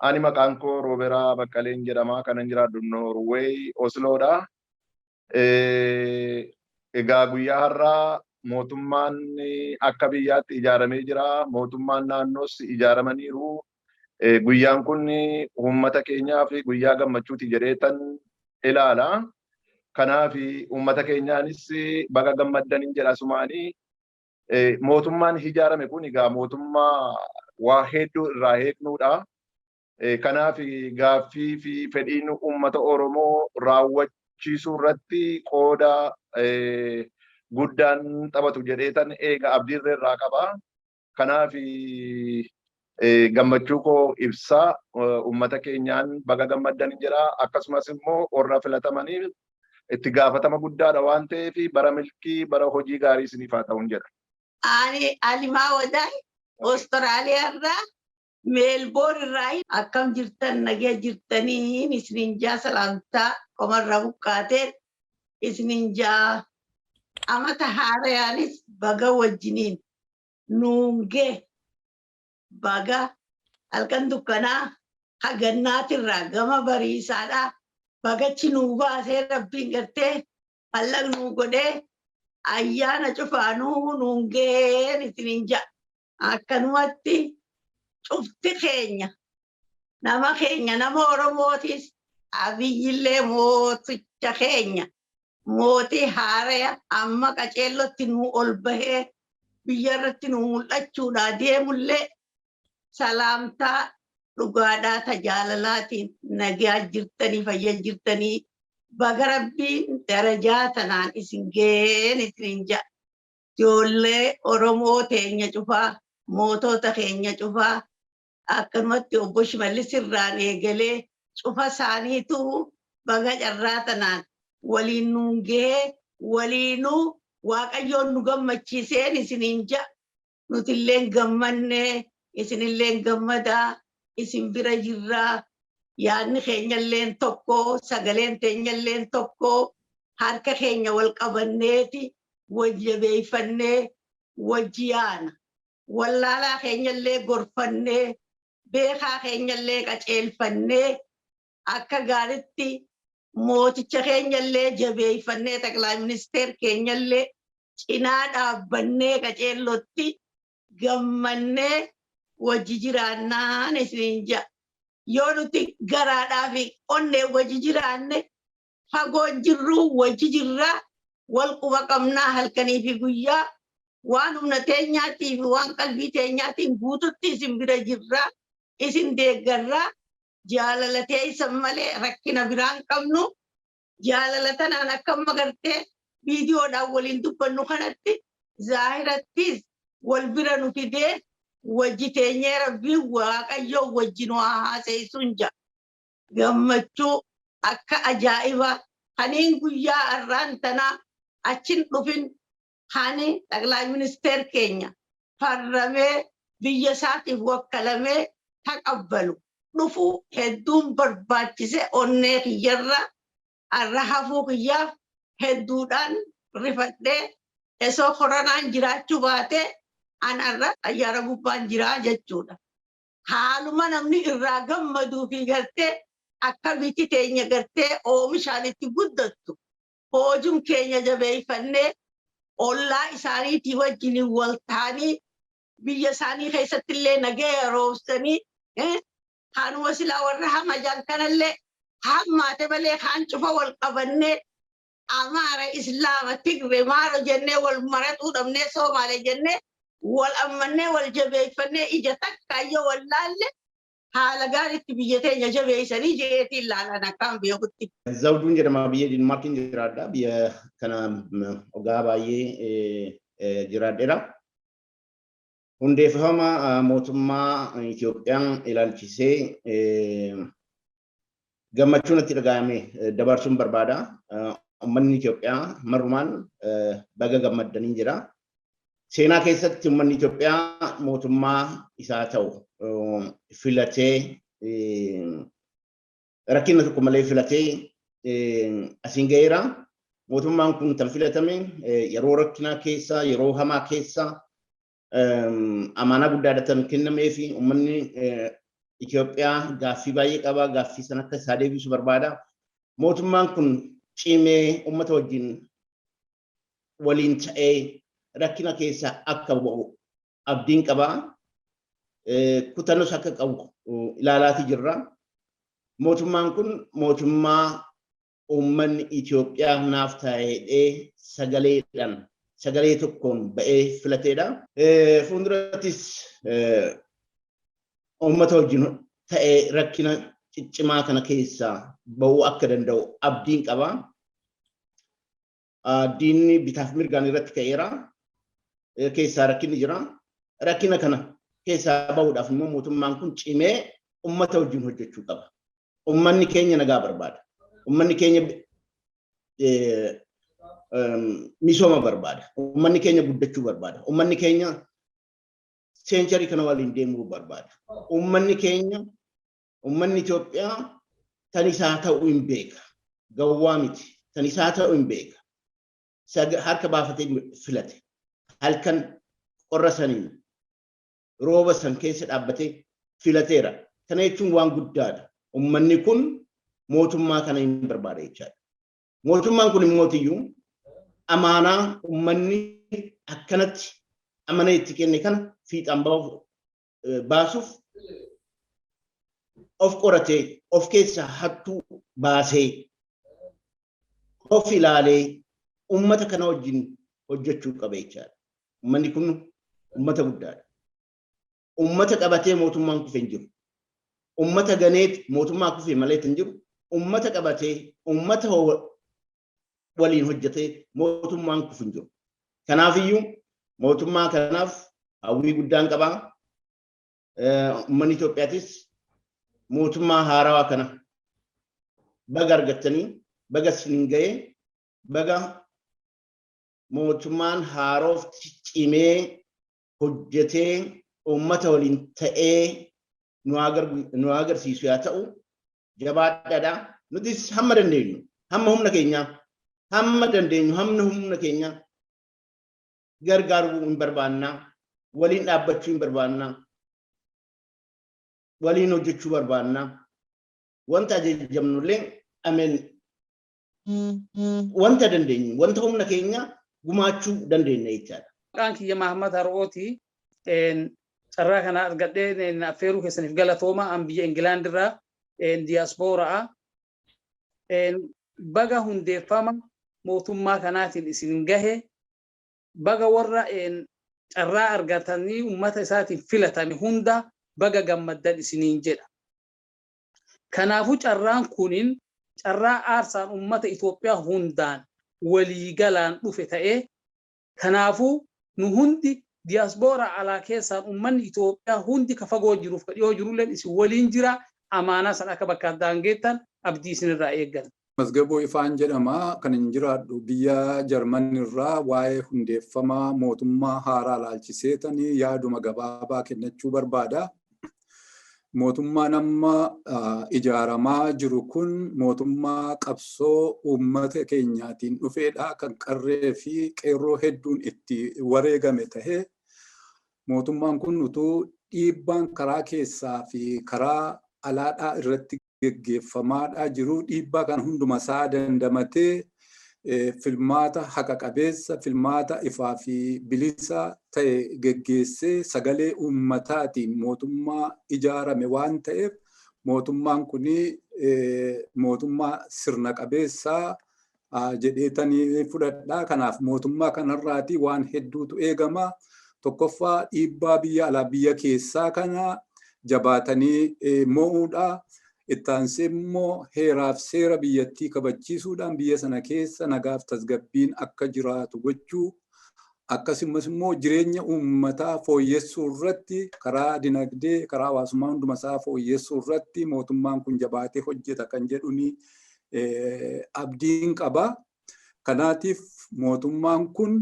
Ani maqaan koo Rooberaa Baqqaleen jedhama. Kanan jiraadhu Noorweey Osloodha. Egaa guyyaa har'aa mootummaan akka biyyaatti ijaaramee jira. Mootummaan naannoos ijaaramaniiru. Guyyaan kun uummata keenyaaf guyyaa gammachuuti jedheetan ilaala. Kanaaf uummata keenyaanis baga gammaddaniin jedha sumaanii. Mootummaan ijaarame kun egaa mootummaa waa hedduu irraa eegnuudha. Kanaaf gaaffii fi fedhiin uummata Oromoo raawwachiisuu irratti qooda guddaan taphatu jedheetan eega abdiirra irraa qaba. Kanaaf gammachuu koo ibsaa uummata keenyaan baga gammaddaniin jedha. Akkasumas immoo warra filatamaniif itti gaafatama guddaadha waan ta'eef bara milkii bara hojii gaarii isiniif haa ta'uun jedha. Ani Alimaa Wadaa Austraaliyaa irraa Meelboorn irraa akkam jirtan nagee jirtanii isiniin jaa salaamtaa qomarra buqqaatee isiniin jaa amata haarayaanis baga wajjiniin nuungee baga halkan dukkanaa hagannaatirraa gama bariisaadhaa bagachi nuu baasee rabbiin gartee hallan nuu godhee ayyaana cufaanuu nuungeen isiniin jaa akkanumatti cufti keenya nama Oromootis abiyyillee mooticha keenya mootii haaraya amma qaceellotti nuu ol bahee biyyarratti nuu mul'achuudhaa deemullee salaamtaa dhugaadhaa tajaalalaatiin nagaa jirtanii fayyaa jirtanii baga rabbiin darajaa tanaan isin geen isiniin jaa ijoollee Oromoo teenya cufaa mootota keenya cufaa akkanumatti obbo Shimallis irraan eegalee cufa isaaniitu baga carraa tanaan waliin nuungee waliinuu Waaqayyoon nu gammachiiseen isiniin jaa nutilleen gammannee isinilleen gammadaa isin bira jirraa yaadni keenyalleen tokko sagaleen teenyalleen tokko harka keenya wal qabanneeti wajjabeeffannee wajji yaana wallaalaa keenyallee gorfannee beekaa keenyallee qaceelfannee akka gaaritti mooticha keenyallee jabeeffannee Xaqilaa Ministeer keenyallee cinaa dhaabbannee qaceellotti gammannee wajji jiraannaan isiniin jaa yoo nuti garaadhaa fi onnee wajji jiraanne fagoon jirruu wajji jirraa wal quba qabnaa halkanii fi guyyaa waan humna teenyaatii fi waan qalbii teenyaatiin guututti isin bira jirraa isin deeggarraa jaalalatee isan malee rakkina biraan qabnu jaalalatanaan akka magartee viidiyoodhaan waliin dubbannu kanatti zaahirattis wal bira nu fidee wajji teenyee rabbii Waaqayyoo wajjin waa haaseessuun jaa gammachuu akka ajaa'ibaa kaniin guyyaa har'aan tanaa achin dhufin hani Xaqilaa Ministeer keenya farramee biyya isaatiif wakkalamee taqabbalu dhufu hedduun barbaachise onnee kiyyarra har'a hafuu kiyyaaf hedduudhaan rifadhee esoo koronaan jiraachuu baatee an har'a ayyaara gubbaan jiraa jechuudha. Haaluma namni irraa gammaduu fi gartee akka biti teenya gartee oomishaan itti guddattu hojiin keenya jabeeffannee ollaa isaaniitii wajjin wal ta'anii biyya isaanii keessatti illee nagaa roobsanii kanuma silaa warra hamajaan kanallee hammaate malee kaan cufa wal qabannee Amaara Islaama Tigre maaro jennee wal maratuu dhabnee Soomaalee jennee wal ammannee wal jabeeffannee ija takkaayyoo wal laalle haala gaariitti biyya teenya jabeessanii jeetii ilaalan akkaan beekutti. Zawduun jedhama biyya Dinmaarkiin jiraadha. Biyya kana ogaa baay'ee jiraadheera. Hundeeffama mootummaa Itoophiyaan ilaalchisee gammachuun itti dhaga'ame dabarsuun barbaada. Uummanni Itoophiyaa marumaan baga gammaddanii jira. Seenaa keessatti uummanni Itoophiyaa mootummaa isaa ta'u filatee rakkina tokko malee filatee asiin ga'eera. Mootummaan kun kan filatame yeroo rakkinaa keessa yeroo hamaa keessa amaanaa guddaadhaan kennamee fi uummanni Itoophiyaa gaaffii baay'ee qaba. Gaaffii sana akka isaa deebisu barbaada. Mootummaan kun cimee uummata wajjin waliin ta'ee rakkina keessaa akka ba'u abdiin qaba. Kutannos akka qabu ilaalaati jirra. Mootummaan kun mootummaa uummanni Itoophiyaa naaf ta'ee sagalee tokkoon ba'ee filateedha. Fuuldurattis uummata wajjin ta'ee rakkina ciccimaa kana keessaa ba'uu akka danda'u abdiin qaba. Diinni bitaaf mirgaan irratti ka'eera. Keessaa rakkinni jira. Rakkina kana keessaa ba'uudhaaf immoo mootummaan kun cimee uummata wajjin hojjechuu qaba. Uummanni keenya nagaa barbaada. Uummanni keenya misooma barbaada. Uummanni keenya guddachuu barbaada. Uummanni keenya seencharii kana waliin deemuu barbaada. Uummanni Itoophiyaa tan isaa ta'uu hin beeka. Gawwaa miti. Tan isaa ta'uu hin beeka. Harka baafatee filate. Halkan qorra saniin rooba san keessa dhaabbatee filateera. Kana jechuun waan guddaadha. Uummanni kun mootummaa kana hin barbaada jechaadha. Mootummaan kun immoo tiyyuu amaanaa uummanni akkanatti amana itti kenne kana fiixaan baasuuf of qoratee of keessaa hattuu baasee of ilaalee uummata kana wajjin hojjechuu qaba jechaadha. Uummanni kun uummata guddaadha. Uummata qabatee mootummaan kufe hin jiru. Uummata ganeet mootummaa kufe malee hin jiru. Uummata qabatee uummata waliin hojjetee mootummaan kufe hin jiru. Kanaafiyyuu mootummaa kanaaf hawwii guddaan qaba. Uummanni Itoophiyaatis mootummaa haarawaa kana baga argattanii baga isin ga'ee baga mootummaan haarofti cimee hojjetee uummata waliin ta'ee nu agarsiisu yaa ta'u jabaadhaadha. Nutis hamma dandeenyu hamma humna keenya gargaaruu hin barbaanna. Waliin dhaabbachuu hin barbaanna. Waliin hojjechuu barbaanna. Wanta ajajamnullee wanta dandeenyu wanta humna keenya gumaachuu dandeenya jechaadha. Maqaan kiyya Mahammad Har'ooti. Carraa kana argadhee affeeruu keessaniif galatooma. An biyya Ingilaand irraa diyaaspooraa. Baga hundeeffama mootummaa kanaatiin isin gahe baga warra carraa argatanii uummata isaatiin filatame hunda baga gammaddan isiniin jedha. Kanaafuu carraan kunin carraa aarsaan uummata Itoophiyaa hundaan waliigalaan dhufe ta'ee kanaafuu nu hundi diyaaspooraa alaa keessaan uummanni Itoophiyaa hundi ka fagoo jiruuf ka dhiyoo jirulleen isin waliin jira. Amaanaa san akka bakka addaan geettan abdii isinirraa eeggan. Masgaboo Ifaan jedhama. Kan hin jiraadhu biyya Jarman irraa waa'ee hundeeffama mootummaa haaraa laalchiseetanii yaaduma gabaabaa kennachuu barbaada. Mootummaan amma ijaaramaa jiru kun mootummaa qabsoo uummata keenyaatiin dhufeedha. Kan qarree fi qeerroo hedduun itti wareegame tahee mootummaan kun utuu dhiibbaan karaa keessaa fi karaa alaadhaa irratti geggeeffamaadhaa jiru. Dhiibbaa kan hunduma isaa dandamatee filmaata haqa qabeessa, filmaata ifaa fi bilisa ta'e geggeessee sagalee uummataatiin mootummaa ijaarame waan ta'eef mootummaan kun mootummaa sirna qabeessaa jedheetanii fudhadhaa. Kanaaf mootummaa kanarraatii waan hedduutu eegama. Tokkoffaa dhiibbaa biyya alaa biyya keessaa kana jabaatanii mo'uudha. Ittaansee immoo heeraaf seera biyyattii kabachiisuudhaan biyya sana keessa nagaaf tasgabbiin akka jiraatu gochuu. Akkasumas immoo jireenya uummataa fooyyessuu irratti karaa dinagdee, karaa hawaasummaa hunduma isaa fooyyessuu irratti mootummaan kun jabaatee hojjeta kan jedhuni abdiin qaba. Kanaatiif mootummaan kun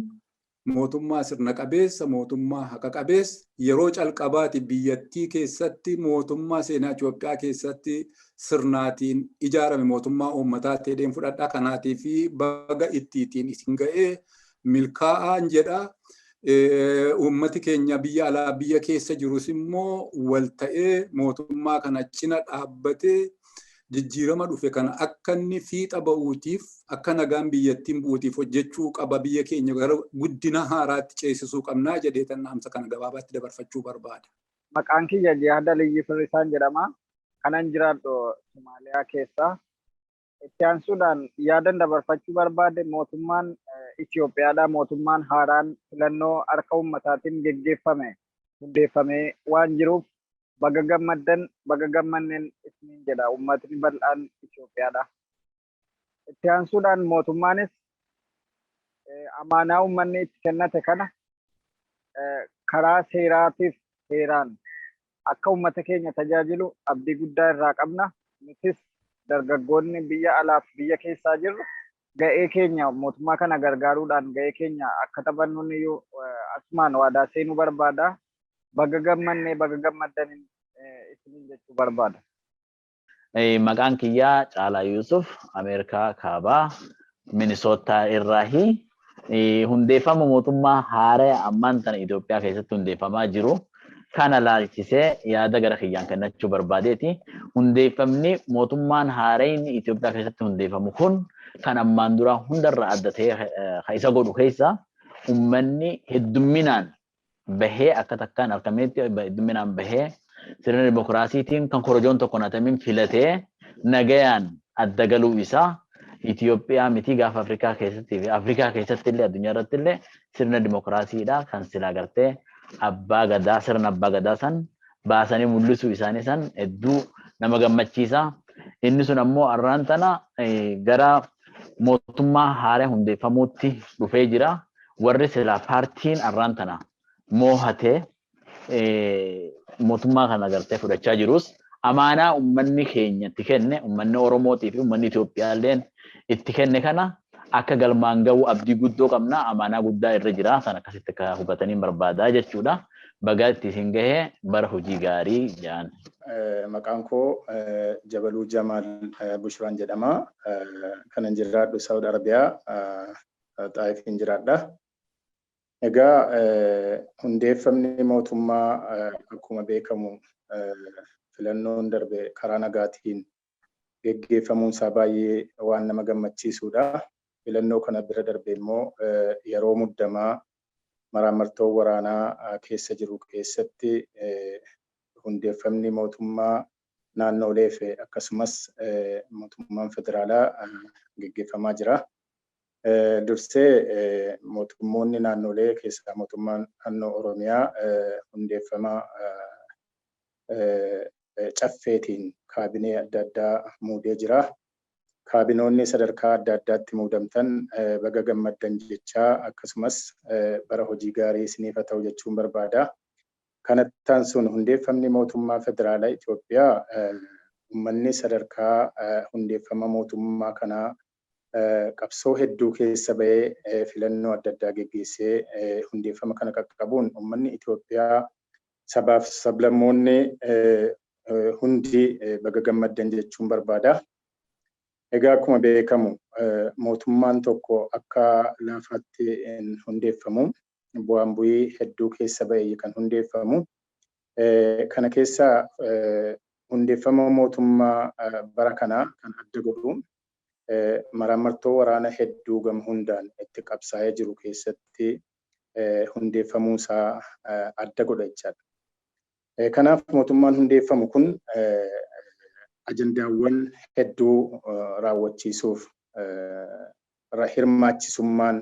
mootummaa sirna qabeessa, mootummaa haqa qabeessa yeroo calqabaati biyyattii keessatti mootummaa seenaa Itoophiyaa keessatti sirnaatiin ijaarame mootummaa uummataa ta'een fudhadhaa. Kanaatiif baga ittiitiin isin ga'ee milkaa'aan jedha. Uummati keenya biyya alaa biyya keessa jirus immoo wal ta'ee mootummaa kana cina dhaabbatee jijjiirama dhufe kana akka inni fiixa ba'uutiif akka nagaan biyyattiin bu'uutiif hojjechuu qaba biyya keenya gara guddina haaraatti ceesisuu qabnaa jedhee tannaamsa kana gabaabaatti dabarfachuu barbaada. Maqaan kiyya Jihaada Liyyi Firrisaan jedhama. Kanan jiraadhu Somaaliyaa keessa. Itti aansuudhaan yaadan dabarfachuu barbaade mootummaan Itoophiyaadha. Mootummaan haaraan filannoo harka uummataatiin hundeeffamee waan jiruuf baga gammaddan baga gammanneen isiniin jedha uummatni bal'aan Itoophiyaadha. Itti aansuudhaan mootummaanis amaanaa uummanni itti kennate kana karaa seeraatiif seeraan akka uummata keenya tajaajilu abdii guddaa irraa qabna. Nutis dargaggoonni biyya alaaf biyya keessaa jirru ga'ee keenya mootummaa kana gargaaruudhaan ga'ee keenya akka taphannuun iyyuu asumaan waadaa seenuu barbaada. Baga gammannee baga gammaddan isiniin jechuu barbaada. Maqaan kiyyaa Caalaa Yuusuf Ameerikaa Kaabaa Minisootaa irraahi hundeeffama mootummaa haaraa ammaan tana Itoophiyaa keessatti hundeeffamaa jiru. Kana laalchisee yaada gara kiyyaan kennachuu barbaadeeti. Hundeeffamni mootummaan haaraan Itoophiyaa keessatti hundeeffamu kun kan ammaan dura hundarraa adda ta'e isa godhu keessa uummanni heddumminaan bahee akka takkaan argametti heddumminaan bahee sirna dimokiraasiitiin kan korojoon tokko natamin filatee nagayaan adda galuu isaa Itoophiyaa miti gaafa Afrikaa keessatti fi Afrikaa keessatti illee addunyaa irratti illee sirna dimokiraasiidha kan silaa gartee abbaa gadaa sirna abbaa gadaa san baasanii mul'isuu isaanii san hedduu nama gammachiisa. Inni sun ammoo arraan tana gara mootummaa haaraa hundeeffamuutti dhufee jira. Warri silaa paartiin arraan tana moohatee mootummaa kana gartee fudhachaa jirus amaanaa uummanni keenya itti kenne uummanni Oromootii fi uummanni Itoophiyaa illeen itti kenne kana akka galmaan ga'u abdii guddoo qabna. Amaanaa guddaa irra jira. San akkasitti akka hubatanii barbaadaa jechuudha. Baga itti isin gahee bara hojii gaarii jedhan. Maqaan koo Jabaluu Jamaal Bushraan jedhama. Kanan jiraadhu Saudi Arabiyaa Xaayifiin jiraadha. Egaa hundeeffamni mootummaa akkuma beekamu filannoon darbe karaa nagaatiin geggeeffamuun isaa baay'ee waan nama gammachiisudha. Filannoo kana bira darbe immoo yeroo muddamaa maraamartoo waraanaa keessa jiru keessatti hundeeffamni mootummaa naannoolee fi akkasumas mootummaan federaalaa geggeeffamaa jira. Dursee mootummoonni naannolee keessaa mootummaan naannoo Oromiyaa hundeeffama caffeetiin kaabinee adda addaa muudee jira. Kaabinoonni sadarkaa adda addaatti muudamtan baga gammaddan jechaa akkasumas bara hojii gaarii isiniif haa ta'u jechuun barbaada. Kanattaan sun hundeeffamni mootummaa federaalaa Itoophiyaa uummanni sadarkaa hundeeffama mootummaa kanaa qabsoo hedduu keessa bahee filannoo adda addaa geggeessee hundeeffama kana qaqqabuun uummanni Itoophiyaa sabaaf sablammoonni hundi baga gammaddan jechuun barbaada. Egaa akkuma beekamu mootummaan tokko akka laafaatti hundeeffamu bu'aan bu'ii hedduu keessa bahee kan hundeeffamu. Kana keessa hundeeffama mootummaa bara kanaa kan adda godhu maraamartoo waraana hedduu gama hundaan itti qabsaa'ee jiru keessatti hundeeffamuu isaa adda godha jechaadha. Kanaaf mootummaan hundeeffamu kun ajandaawwan hedduu raawwachiisuuf hirmaachisummaan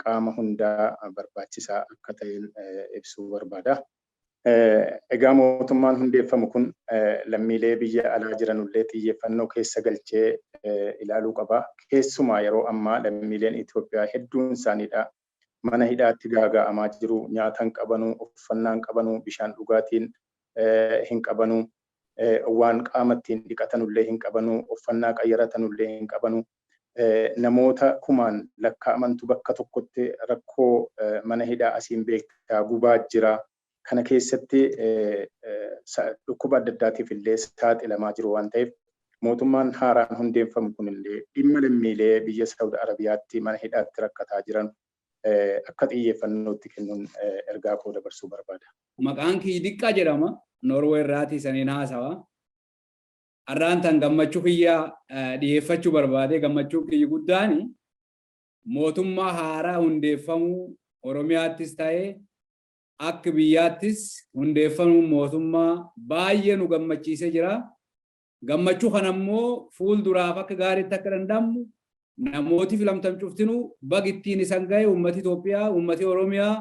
qaama hundaa barbaachisaa akka ta'een ibsuu barbaada. Egaa mootummaan hundeeffamu kun lammiilee biyya alaa jiranullee xiyyeeffannoo keessa galchee ilaaluu qaba. Keessumaa yeroo ammaa lammiileen Itoophiyaa hedduun isaaniidha mana hidhaatti gaaga'amaa jiru. Nyaata hin qabanu, uffannaa hin qabanu, bishaan dhugaatiin hin qabanu. Waan qaama ittiin dhiqatanullee hin qabanu, uffannaa qayyaratanullee hin qabanu. Namoota kumaan lakkaa'amantu bakka tokkotti rakkoo mana hidhaa asiin beektaa gubaa jira. Kana keessatti dhukkuba adda addaatiif illee saaxilamaa jiru waan ta'eef mootummaan haaraan hundeeffamu kunillee dhimma lammiilee biyya Saudi Arabiyaatti mana hidhaatti rakkataa jiran akka xiyyeeffannootti kennuun ergaa koo dabarsuu barbaada. Maqaan kiyya Diqqaa jedhama. Norwee irraati saniin haasawa. Har'aan tan gammachuu kiyya dhiyeeffachuu barbaade gammachuu kiyya guddaani mootummaa haaraa hundeeffamuu Oromiyaattis ta'ee akka biyyaattis hundeeffamuu mootummaa baay'ee nu gammachiisee jira. Gammachuu kanammoo fuulduraaf akka gaariitti akka danda'amu namooti filamtan cuftinuu bag ittiin isan ga'e uummati Itoophiyaa, uummati Oromiyaa,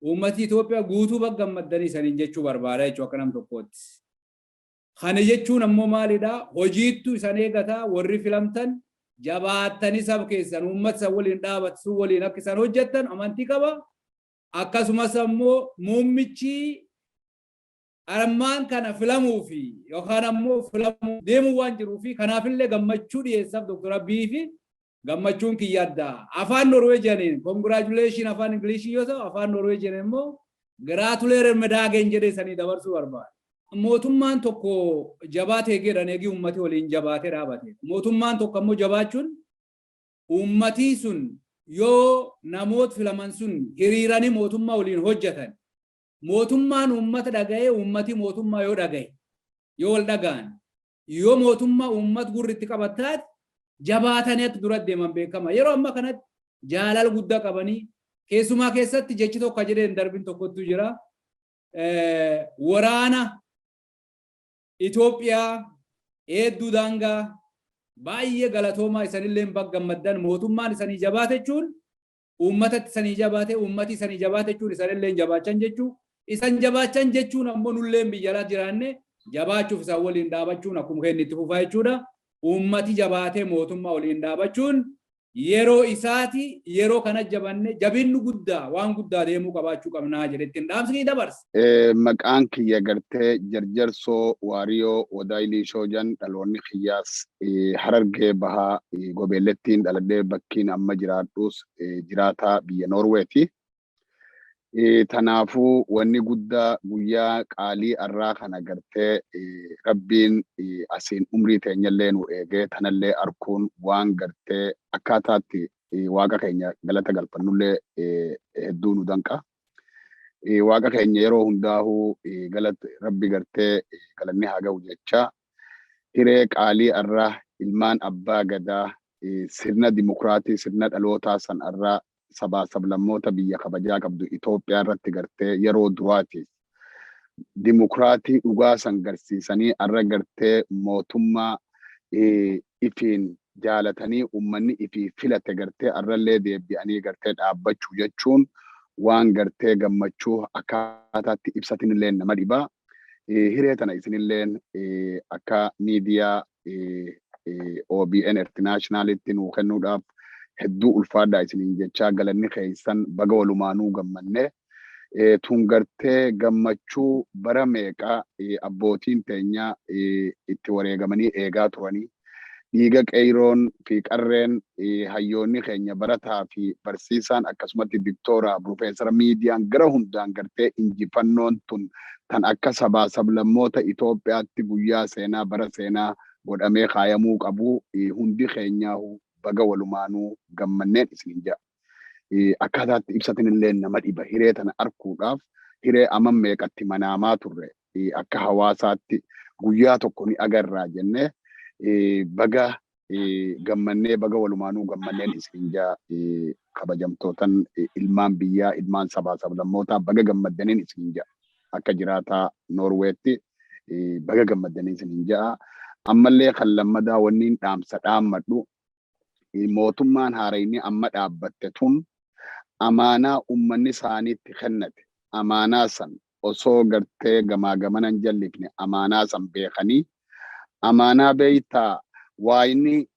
uummati Itoophiyaa guutuu bag gammaddanii isaniin jechuu barbaada jechuu akka nam tokkootti. Kana jechuun ammoo maalidha? Hojiittu isan eegataa warri filamtan jabaattanii sab keessan uummata san waliin dhaabattu waliin akka isan hojjettan amantii qaba. Akkasumas ammoo muummichi armaan kana filamuu fi yookaan ammoo filamuu deemuu waan jiruu fi kanaafillee gammachuu dhiyeessaaf Dr. Abiy fi gammachuun kiyya addaa. Afaan Norweejiyaaniin congratulation afaan Ingilishii yoo ta'u afaan Norweejiyaaniin immoo giraatuleer medaagen jedhee sanii dabarsuu barbaada. Mootummaan tokko jabaatee jedhan eegi uummati waliin jabaatee dhaabate. Mootummaan tokko ammoo jabaachuun uummatii sun yoo namoota filaman sun hiriiranii mootummaa waliin hojjetan. Mootummaan uummata dhaga'ee uummati mootummaa yoo dhaga'e yoo wal dhaga'an yoo mootummaa uummata gurritti qabattaat jabaatanii akka dura deeman beekama. Yeroo amma kanatti jaalala guddaa qabanii keessumaa keessatti jechi tokko jedheen darbin tokkotu jira. Waraana Itoophiyaa hedduu daangaa baay'ee galatoomaa isanillee bag gammaddan mootummaan isanii jabaate jechuun uummatatti isanii jabaate uummati isanii jabaate jechuun isanillee jabaachan jechuun isan jabaachan jechuun ammoo nullee biyya alaa jiraanne jabaachuuf isaan waliin dhaabachuun akkuma kenni itti fufaa jechuudha. Uummati jabaatee mootummaa waliin dhaabachuun yeroo isaati yeroo kana jabanne jabinnu guddaa waan guddaa deemuu qabaachuu qabnaa jedhettiin dhaamsi dabarsa. Maqaan kiyya gartee jarjarsoo waariyoo wadaayilii shoojan dhaloonni kiyyaas harargee bahaa gobeellettiin dhaladhee bakkiin amma jiraadhus jiraataa biyya Noorweeti. Tanaafuu wanni guddaa guyyaa qaalii arraa kana gartee rabbiin asiin umrii teenyallee nu eegee tanallee arkuun waan gartee akkaataatti waaqa keenya galata galfannullee hedduu nu danqa. Waaqa keenya yeroo hundaahuu galata rabbi gartee galanni haa ga'u jecha hiree qaalii arraa ilmaan abbaa gadaa sirna dimokiraatii sirna dhalootaa san arraa sabaa sablammoota biyya kabajaa qabdu Itoophiyaa irratti gartee yeroo duraati dimokiraatii dhugaa san garsiisanii arra gartee mootummaa ifiin jaalatanii uummanni ifii filate gartee arrallee deebi'anii gartee dhaabbachuu jechuun waan gartee gammachuu akkaataatti ibsatinillee nama dhibaa. Hiree tana isinilleen akka miidiyaa OBN Internationalitti nuu kennuudhaaf hedduu ulfaadhaa isiniin jechaa galanni keessan baga walumaanuu gammanne tun gartee gammachuu bara meeqaa abbootiin teenya itti wareegamanii eegaa turanii dhiiga qeeroon fi qarreen hayyoonni keenya barataa fi barsiisaan akkasumatti diktooraa profeesara miidiyaan gara hundaan gartee injifannoon tun tan akka sabaa sablammoota Itoophiyaatti guyyaa seenaa bara seenaa godhamee kaayamuu qabu hundi keenyaahu baga walumaanuu gammanneen isiniin jedha. Akkaataatti ibsatinillee nama dhiba hiree tana arkuudhaaf hiree amma meeqatti manaamaa turre akka hawaasaatti guyyaa tokko ni agarraa jennee baga gammannee baga walumaanuu gammanneen isiniin jedha. Kabajamtootan ilmaan biyyaa ilmaan sabaa sablammootaa baga gammaddaniin isiniin jedha. Akka jiraataa Noorweetti baga gammaddaniin isiniin jedha. Ammallee kan lammadaa wanniin dhaamsa dhaammadhu mootummaan haarayni amma dhaabbatte tun amaanaa ummanni isaaniitti kennate amaanaa san osoo gartee gamaa gamanan jallifne amaanaa san beekanii amaanaa beeytaa waayini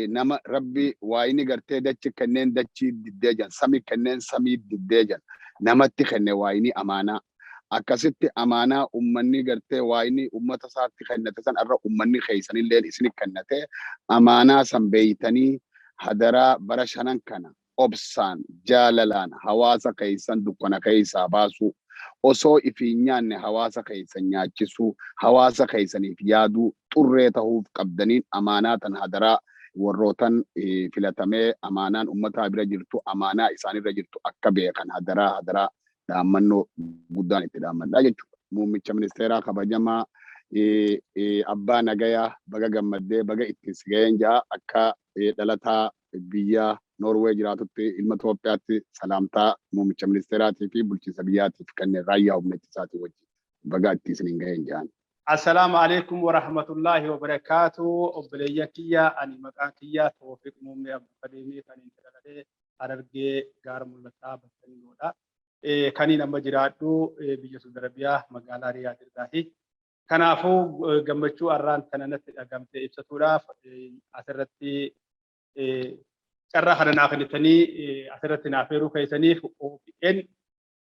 nama rabbi waayini gartee dachi kenneen dachii diddee jan samii kenneen samii diddee jan namatti kenne waayini amaanaa akkasitti amaanaa ummanni gartee waayini ummata isaatti kennate san irra ummanni keessanillee isinii kennate amaanaa san beeytanii hadaraa bara shanan kana obsaan jaalalaan hawaasa keessan dukkana keessaa baasuu osoo ifiin nyaanne hawaasa keessan nyaachisuu hawaasa keessaniif yaaduu xurree ta'uuf qabdaniin amaanaa tan hadaraa warrootan filatamee amaanaan uummataa bira jirtu amaanaa isaanirra jirtu akka beekan hadaraa dhaammannoo guddaan itti dhaammadhaa jechuudha. Muummicha ministeeraa kabajamaa abbaa nagayaa baga gammaddee baga itti sigeen jaa akka dhalataa biyya Norway jiraatutti ilma Itoophiyaatti salaamtaa muummicha ministeeraatii fi bulchiinsa biyyaatiif kanneen raayyaa humna ittisaatii wajjin baga itti isiniin gaheen jaan. Assalamu alaikum wa rahmatullahi wa barakatuh. Obboleeyyan kiyya ani maqaan kiyya Tawfiq Muummee Abdulqadiimii kan intalalee Harargee gaara mul'ataa Battaniidha. Kaniin amma jiraadhu biyya Saudi Arabiyaa magaalaa Riyaad irraahi. Kanaafuu gammachuu arraan tananatti dhagamtee ibsatuudhaaf asirratti carraa kana naaf kennitanii asirratti naaf eeruu keessaniif OPN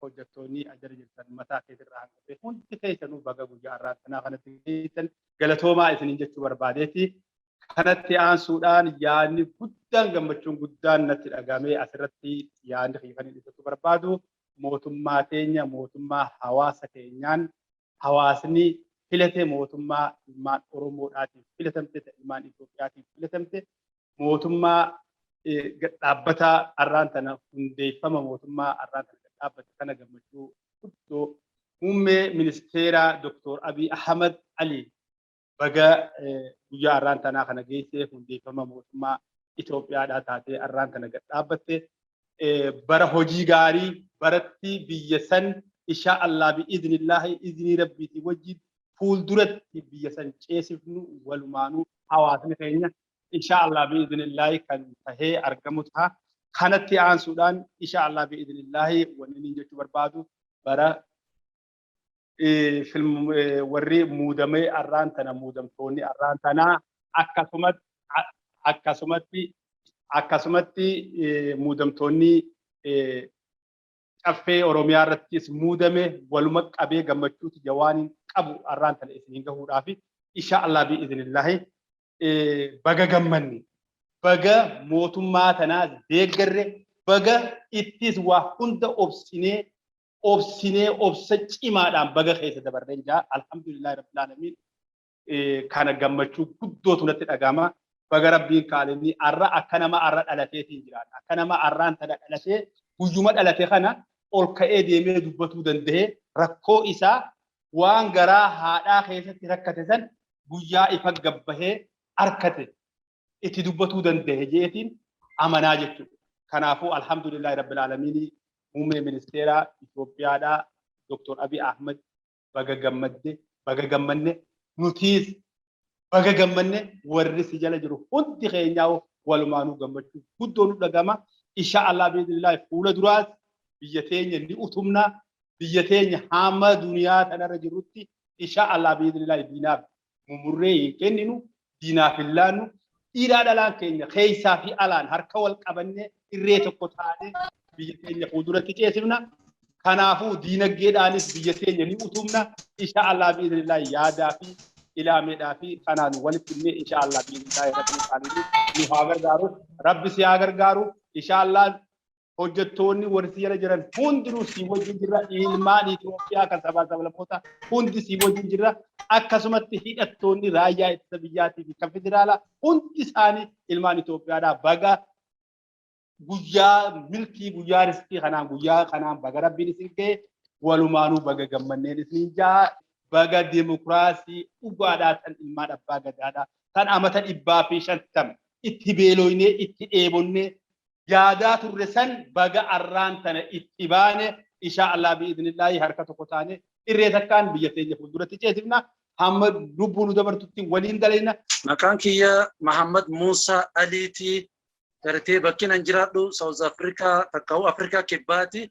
hojjettoonni ajara jirtan mataa keessirraa hanqatee hundi keessanuu baga guyyaa arraan tanaa kanatti keessan galatoomaa isiniin jechuu barbaadeeti. Kanatti aansuudhaan yaadni guddaan gammachuun guddaan natti dhagamee asirratti yaadni xiiqanii ibsachuu barbaadu mootummaa teenya mootummaa hawaasa keenyaan hawaasni filate mootummaa ilmaan Oromoodhaatiif filatamte ilmaan Itoophiyaatiif filatamte mootummaa dhaabbata arraan tana hundeeffama mootummaa arraan tana dhaabbata kana gammachuu guddoo muummee ministeeraa Dr. Abiy Ahmed Ali baga guyyaa arraan tanaa kana geessee hundeeffama mootummaa Itoophiyaadhaa taatee arraan tana dhaabbatte bara hojii gaarii baratti biyya san insha Allah bi idnillahi idni rabbiiti wajjin fuulduratti biyya san ceesifnu walumaanuu hawaasni keenya insha Allah bi idnillahi kan tahee argamu ta'a. Kanatti aansuudhaan insha Allah bi idnillahi wanni jechuu barbaadu bara warri muudamee arraan tana muudamtoonni arraan tanaa akkasumatti muudamtoonni caffee Oromiyaa irrattis muudame waluma qabee gammachuuti jawaaniin qabu arraan tana isiniin gahuudhaaf insha Allah bi idnillahi baga gammanni baga mootummaa tanaa deeggarre baga ittis waa hunda obsinee obsa cimaadhaan baga keessa dabarreen jaa alhamdulillahi rabbil alamin kana gammachuu guddootu natti dhagama baga rabbiin kaalenni arra akka nama arra dhalateetiin jiraata akka nama arraan tana dhalatee guyyuma dhalate kana ol ka'ee deemee dubbatuu danda'ee rakkoo isaa waan garaa haadhaa keessatti rakkate san guyyaa ifa gabbahee arkate itti dubbatuu danda'e jeetiin amanaa jechuudha. Kanaafuu alhamdulillahi rabbil alamin muummee ministeeraa Itoophiyaadhaa Dr. Abiy Ahmed baga gammanne nutiis baga gammanne warri si jala jiru hundi keenyaa walumaanuu gammachuu guddoo nu dhagama. Insha Allah biidnillahi fuula duraas biyya teenya ni utumna biyya teenya hamma duniyaa tanarra jirrutti insha Allah biidnillahi diinaaf mumurree hin kenninu diinaaf hin laannu dhiiraa dhalaan keenya keessaa fi alaan harka wal qabannee irree tokko taanee biyya teenya fuulduratti ceesifna. Kanaafuu diinagdeedhaanis biyya teenya ni utumna insha Allah biidnillahi yaadaa fi ilaameedhaa fi kanaan walitti illee insha Allah biidnillahi rabbil alamin ni haa gargaaru rabbi si haa gargaaru insha Allah hojjettoonni warri jala jiran hundinuu si wajjin jirra ilmaan Itoophiyaa kan sabaa sablammoota hundi si wajjin jirra akkasumatti hidhattoonni raayyaa ittisa biyyaatii fi kan federaalaa hundi isaanii ilmaan Itoophiyaadhaa baga guyyaa milkii guyyaa riskii kanaan baga rabbiin isin ga'e walumaanuu baga gammanneen isin jaa baga demokiraasii dhugaadhaa tan ilmaan abbaa gadaadhaa tan amata 150 itti beelooynee itti dheebonnee yaadaa turre san baga arraan tana itti baane insha Allah biidnillahi harka tokko taane irree takkaan biyya teenya fuulduratti ceesifna hamma lubbuun dabartutti waliin dalayna. Maqaan kiyya Muhammad Musa Aliiti gartee bakkinan jiraadhu South Africa takka'u Afrikaa kibbaati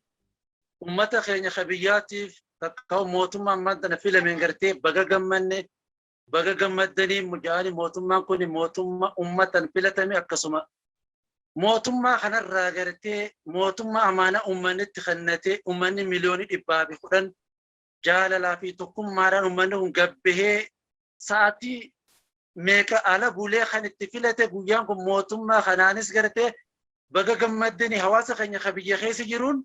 ummata keenya kabiyyaatiif takka'u mootummaan maddana filameen gartee baga gammanne baga gammaddanii mujaani mootummaan kun mootummaa ummatan filatame akkasuma mootummaa kanarraa gartee mootummaa amaana uummannitti kennatee uummanni miliyoonii 110 jaalalaa fi tokkummaadhaan uummanni kun gabbahee sa'aatii meeqa ala bulee kan itti filate guyyaan kun mootummaa kanaanis gartee baga gammaddanii hawaasa keenya kabiyya keessa jiruun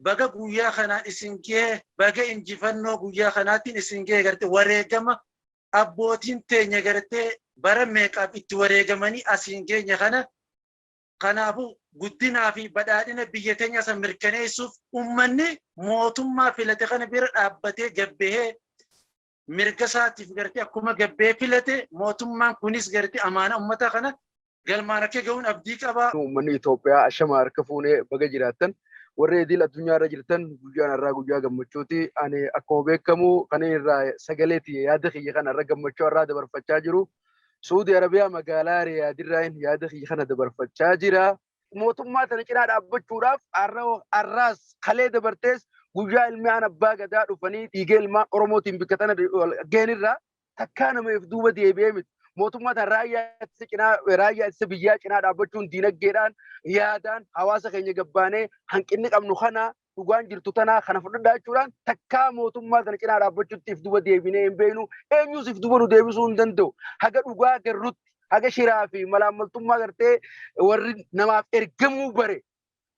baga guyyaa kanaan isin gahee baga injifannoo guyyaa kanaatiin isin gahee gartee wareegama abbootiin teenya gartee bara meeqaaf itti wareegamanii asiin geenya kana kanaafuu guddinaa fi badhaadhina biyya teenya san mirkaneessuuf ummanni mootummaa filate kana bira dhaabbatee gabbahee mirga isaatiif gartee akkuma gabbee filate mootummaan kunis gartee amaana ummata kana galmaan akka ga'uun abdii qaba. Uummanni Itoophiyaa ashama harka fuunee baga jiraattan warri idil addunyaa irra jirtan guyyaan irraa guyyaa gammachuuti. Ani akkuma beekamu kan irraa sagaleeti yaada kiyya kana irra gammachuu irraa dabarfachaa jiru. Suudi Arabiyaa magaalaa Riyaadirraa yaada kiyya kana dabarfachaa jira. Mootummaa tana cinaa dhaabbachuudhaaf arraas kalee dabartees guyyaa ilmi aan abbaa gadaa dhufanii dhiigee ilmaa Oromootiin bikka tana geenirraa takkaa namaaf duuba deebi'ee miti. Mootummaa tan raayyaa ittisa biyyaa cinaa dhaabbachuun diinagdeedhaan yaadaan hawaasa keenya gabbaanee hanqinni qabnu kana dhugaan jirtu tanaa kana fudhadhaa jechuudhaan takkaa mootummaa tana cinaa dhaabbachuutti if duba deebinee hin beeknu eenyus if duba nu deebisuu hin danda'u. Haga dhugaa garrutti haga shiraa fi malaammaltummaa gartee warri namaaf ergamuu bare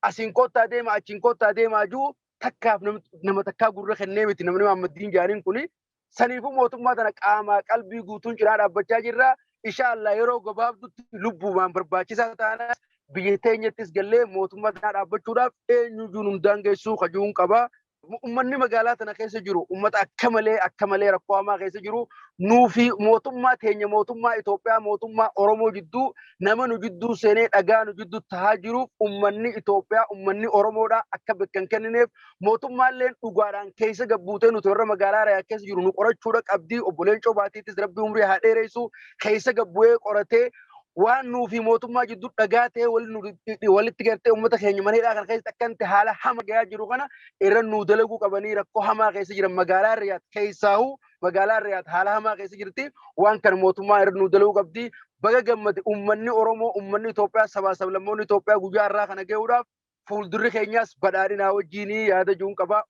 asiin kottaa deema achiin kottaa deemaa jiru takkaaf nama takkaa gurra kennee miti namni Muhammaddiin jaaniin kuni. Saniifuu mootummaa tana qaamaa qalbii guutuun cinaa dhaabbachaa jirra. Inshaallah yeroo gabaabduutti lubbumaan barbaachisaa taana biyya teenyattis gallee mootummaa tanaa dhaabbachuudhaaf eenyuyyuu nu daangeessuu kajuun qaba. Uummanni magaalaa tana keessa jiru uummata akka malee rakkoo hamaa keessa jiru nuufi mootummaa teenya mootummaa Itoophiyaa mootummaa Oromoo jidduu nama nu jidduu seenee dhagaa nu jidduu tahaa jiruuf uummanni Itoophiyaa uummanni Oromoodhaa akka bakka hin kennineef mootummaalleen dhugaadhaan keessa gabbuutee nuti warra magaalaa Rayaa keessa jiru nu qorachuudha qabdii obboleen Coobaatiittis Rabbi umrii haa dheeressu keessa gabbu'ee qoratee waan nuufi mootummaa jidduu dhagaa ta'e walitti gartee uummata keenya maneedhaa kan keessatti akkanti haala hama gahaa jiru kana irra nu dalaguu qabanii rakkoo hamaa keessa jiran magaalaa Riyaad keessaahuu magaalaa Riyaad haala hamaa keessa jirti waan kana mootummaa irra nu dalaguu qabdi. Baga gammade uummanni Oromoo uummanni Itoophiyaa sabaa sablammoonni Itoophiyaa guyyaa irraa kana gahuudhaaf fuuldurri keenyaas badhaadhinaa wajjin yaada jiruun qaba.